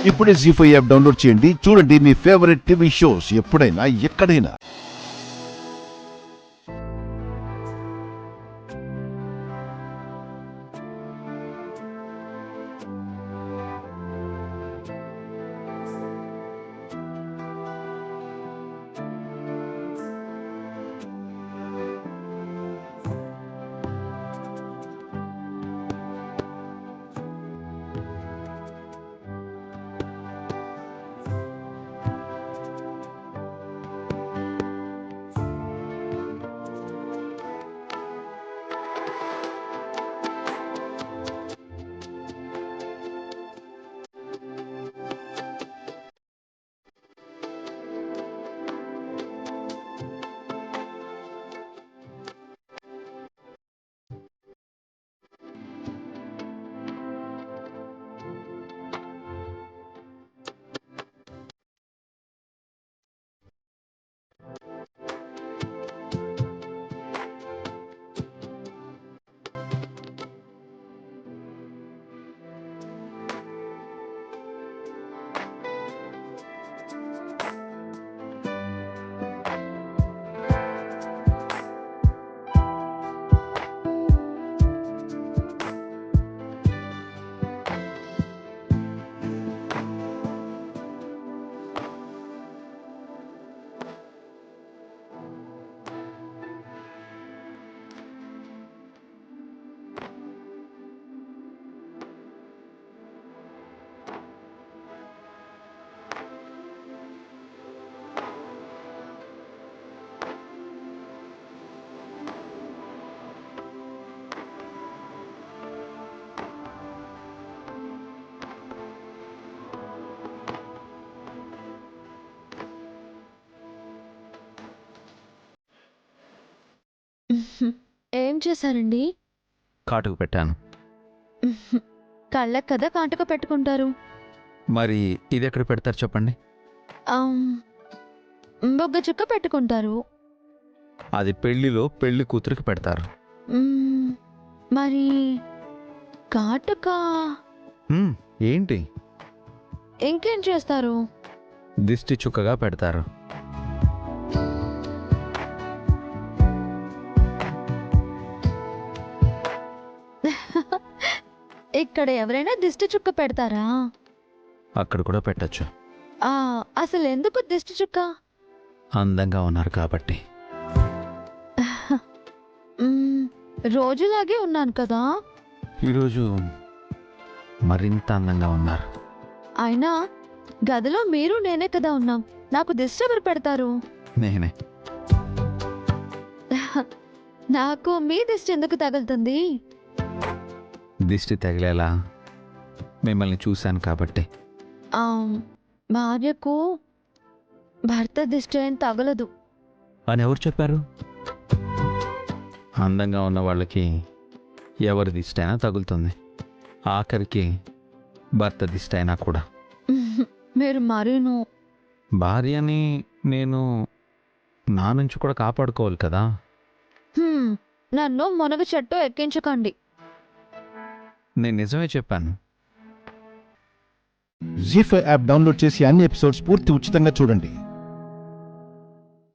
ఇప్పుడే జీ5 app download చేయండి. చూడండి మీ ఫేవరెట్ టీవీ షోస్ ఎప్పుడైనా ఎక్కడైనా. ఏం చేశారండి? కాటుకు పెట్టాను. కళ్ళకి కదా కాటుక పెట్టుకుంటారు. మరి ఇది ఎక్కడ పెడతారు చెప్పండి? బొగ్గ చుక్క పెట్టుకుంటారు. అది పెళ్లిలో పెళ్లి కూతురికి పెడతారు. మరి కాటుక ఏంటి? ఇంకేం చేస్తారు? దిష్టి చుక్కగా పెడతారు. ఇక్కడ ఎవరైనా దిష్టి చుక్క పెడతారా? అక్కడ కూడా పెట్టచ్చు. అసలు ఎందుకు దిష్టి చుక్క? అందంగా ఉన్నారు కాబట్టి. రోజులాగే ఉన్నాను కదా. ఈరోజు మరింత అందంగా ఉన్నారు. అయినా గదిలో మీరు నేనే కదా ఉన్నాం. నాకు దిష్టి ఎవరు పెడతారు? నేనే. నాకు మీ దిష్టి ఎందుకు తగులుతుంది? దిష్టి తగిలేలా మిమ్మల్ని చూశాను కాబట్టి. భార్యకు భర్త దిష్టి ఏం తగలదు అని ఎవరు చెప్పారు? అందంగా ఉన్న వాళ్ళకి ఎవరి దిష్టి అయినా తగులుతుంది, ఆఖరికి భర్త దిష్టి అయినా కూడా. మీరు మరీను. భార్యని నేను నా నుంచి కూడా కాపాడుకోవాలి కదా. నన్ను మునగ చెట్టు ఎక్కించకండి. నేను నిజమే చెప్పాను. జీ5 యాప్ డౌన్లోడ్ చేసి అన్ని ఎపిసోడ్స్ పూర్తి ఉచితంగా చూడండి.